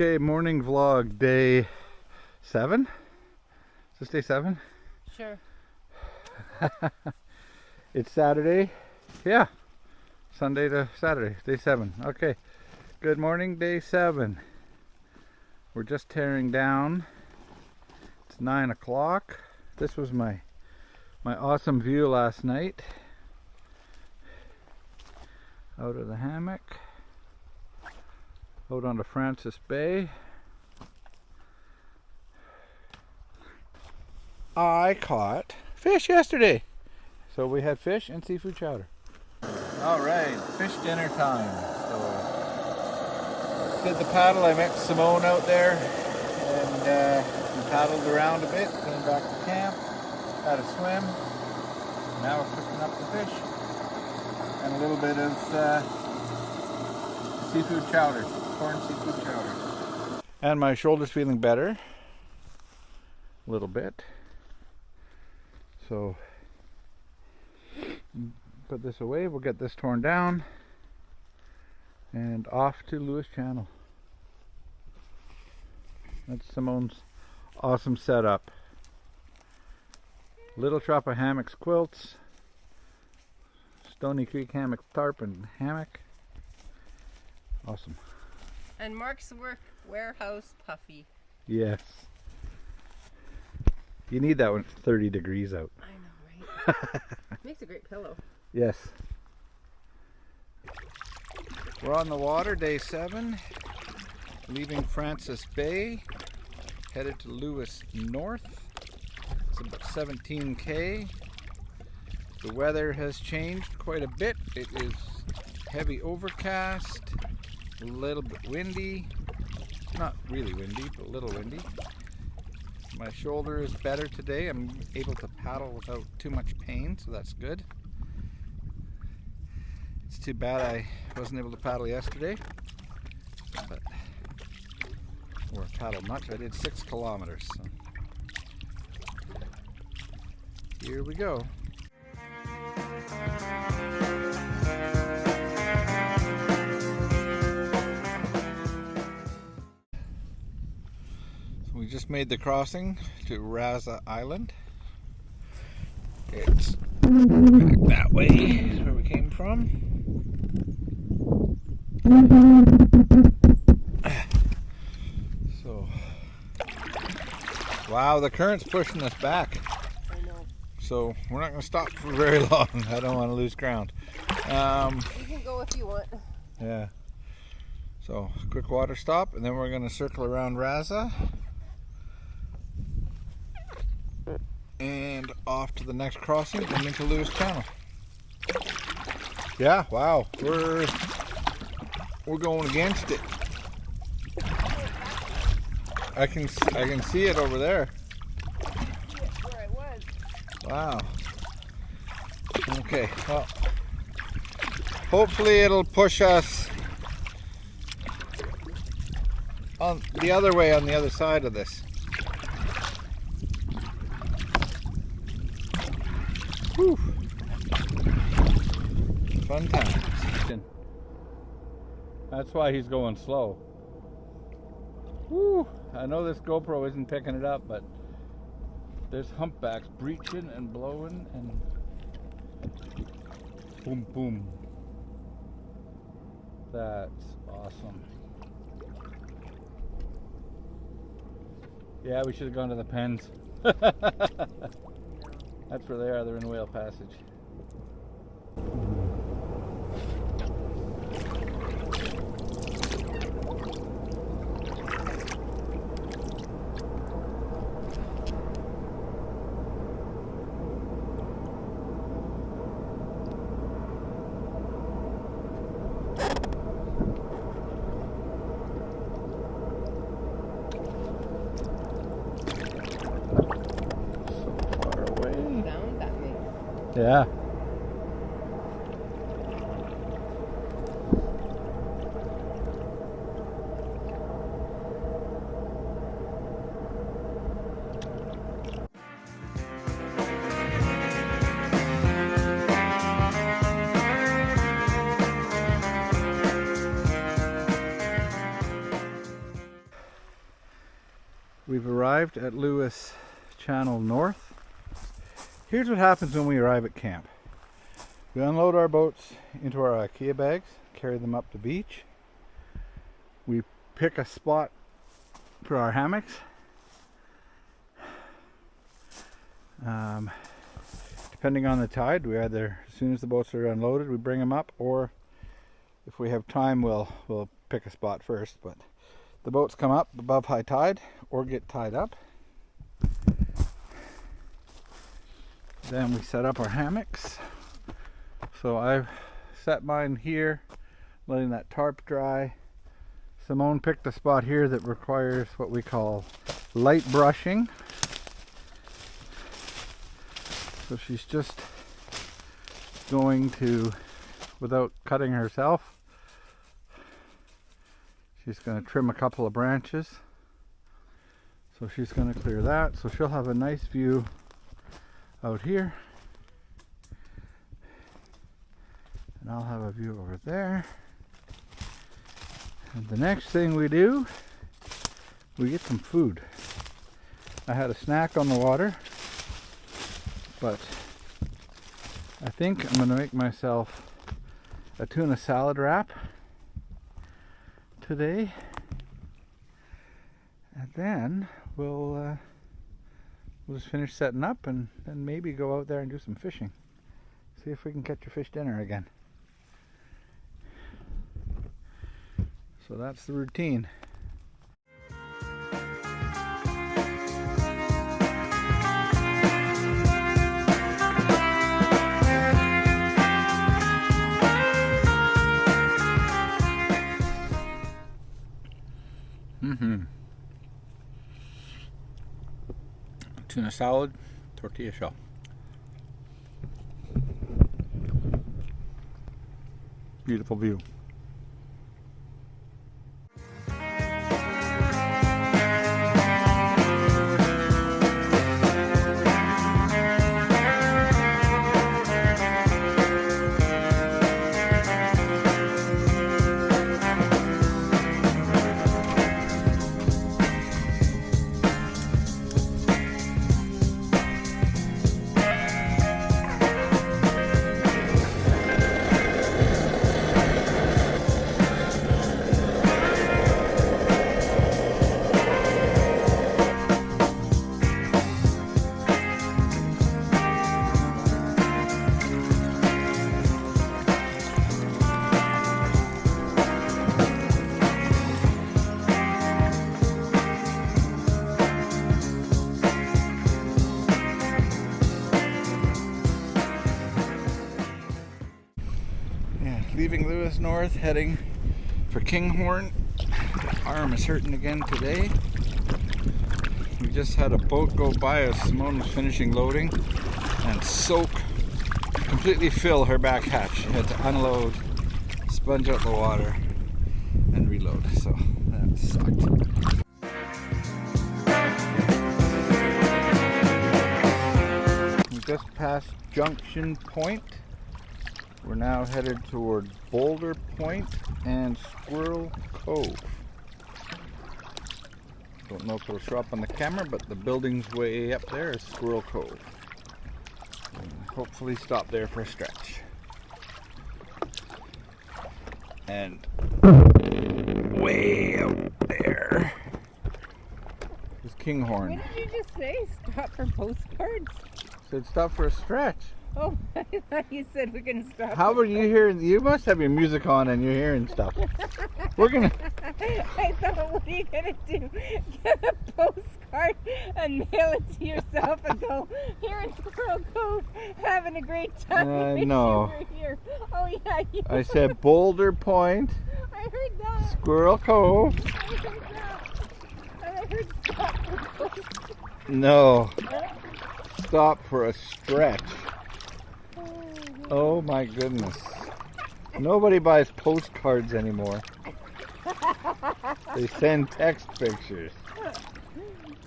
Okay, morning vlog, day 7? Is this day 7? Sure. It's Saturday. Yeah, Sunday to Saturday, day 7. Okay, good morning, day 7. We're just tearing down. It's 9 o'clock. This was my awesome view last night. Out of the hammock. Out onto Francis Bay. I caught fish yesterday. So we had fish and seafood chowder. Alright, fish dinner time. So did the paddle. I met Simone out there and we paddled around a bit, came back to camp, had a swim. Now we're cooking up the fish and a little bit of seafood chowder. Corn seafood chowder. And my shoulder's feeling better. A little bit. So put this away, we'll get this torn down and off to Lewis Channel. That's Simone's awesome setup. Little Chopper hammocks, quilts, Stony Creek hammock tarp and hammock. Awesome. And Mark's warehouse puffy. Yes. You need that when it's 30 degrees out. I know, right? Makes a great pillow. Yes. We're on the water, day 7. Leaving Francis Bay. Headed to Lewis North. It's about 17K. The weather has changed quite a bit. It is heavy overcast. A little bit windy. Not really windy, but a little windy. My shoulder is better today. I'm able to paddle without too much pain, so that's good. It's too bad I wasn't able to paddle yesterday, or paddle much. I did 6 kilometers. So. Here we go. We just made the crossing to Raza Island. It's back that way, is where we came from. So, wow, the current's pushing us back. I know. So we're not going to stop for very long. I don't want to lose ground. You can go if you want. Yeah. So, quick water stop, and then we're going to circle around Raza. And off to the next crossing and into Lewis Channel. Yeah, wow, we're going against it. I can see it over there. Where I was. Wow. Okay, well, hopefully it'll push us on the other way on the other side of this. Whew. Fun times. That's why he's going slow. Whew. I know this GoPro isn't picking it up, but there's humpbacks breaching and blowing and boom boom. That's awesome. Yeah, we should have gone to the pens. That's where they are. They're in Whale Passage. Yeah. We've arrived at Lewis Channel North. Here's what happens when we arrive at camp. We unload our boats into our IKEA bags, carry them up the beach. We pick a spot for our hammocks. Depending on the tide, we either, as soon as the boats are unloaded, we bring them up, or if we have time, we'll pick a spot first. But the boats come up above high tide or get tied up. Then we set up our hammocks. So I've set mine here, letting that tarp dry. Simone picked a spot here that requires what we call light brushing. So she's just going to, without cutting herself, she's going to trim a couple of branches. So she's going to clear that. So she'll have a nice view out here. And I'll have a view over there. And the next thing we do, we get some food. I had a snack on the water, but I think I'm going to make myself a tuna salad wrap today. And then we'll just finish setting up and then maybe go out there and do some fishing. See if we can catch a fish dinner again. So that's the routine. Tuna salad, tortilla shell. Beautiful view. Leaving Lewis North, heading for Kinghorn. Arm is hurting again today. We just had a boat go by as Simone was finishing loading and completely fill her back hatch. She had to unload, sponge out the water, and reload. So that sucked. We just passed Junction Point. We're now headed toward Boulder Point and Squirrel Cove. Don't know if it'll show up on the camera, but the building's way up there is Squirrel Cove. And hopefully stop there for a stretch. And way out there is Kinghorn. What did you just say? Stop for postcards? Said stop for a stretch. Oh, I thought you said we're going to stop. How are you hearing? You must have your music on and you're hearing stuff. We're gonna. I thought, what are you going to do? Get a postcard and mail it to yourself and go, here in Squirrel Cove, having a great time. No. Here. Oh, yeah. I said Boulder Point, I heard that. Squirrel Cove. I heard that. And I heard stop for postcards. No. Stop for a stretch. Oh my goodness. Nobody buys postcards anymore. They send text pictures.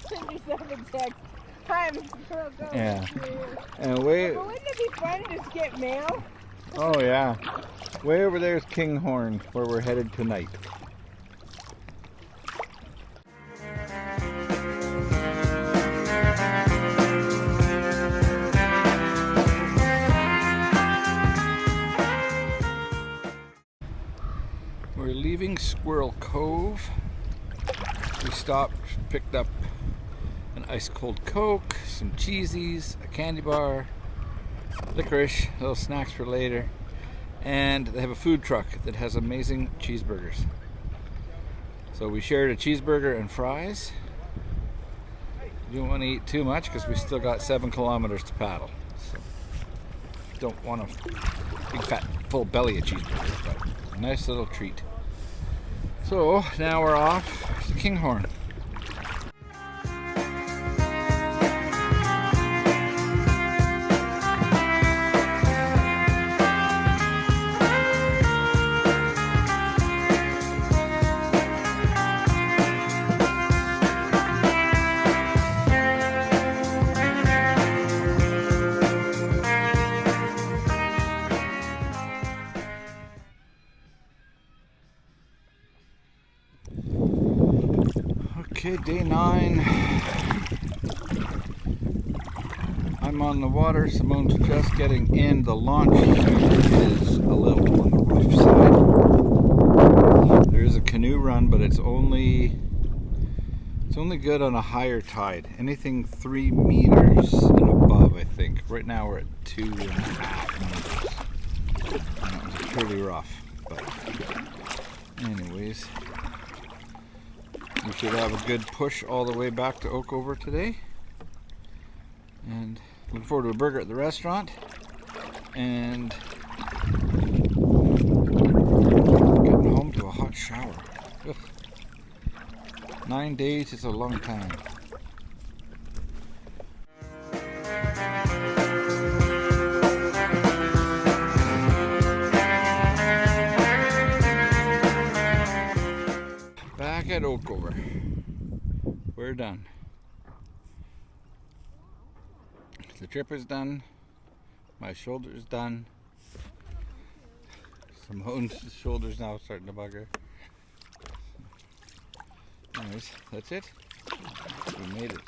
Send yourself a text. Hi, I'm Squirrel Cove. Yeah. And wait. But wouldn't it be fun to just get mail? Oh yeah. Way over there is Kinghorn, where we're headed tonight. Squirrel Cove. We stopped, picked up an ice cold Coke, some cheesies, a candy bar, licorice, little snacks for later, and they have a food truck that has amazing cheeseburgers. So we shared a cheeseburger and fries. We don't want to eat too much because we still got 7 kilometers to paddle. So don't want a big fat full belly of cheeseburgers, but a nice little treat. So now we're off to Kinghorn. Okay, day 9. I'm on the water. Simone's just getting in. The launch is a little on the rough side. There is a canoe run, but it's only good on a higher tide. Anything 3 meters and above, I think. Right now we're at 2.5 meters. And it was pretty rough, but anyways. We should have a good push all the way back to Oakover today. And looking forward to a burger at the restaurant. And getting home to a hot shower. Ugh. 9 days is a long time. Back at Oakover. We're done. The trip is done. My shoulder's done. Simone's shoulder's now starting to bug her. Anyways, that's it. We made it.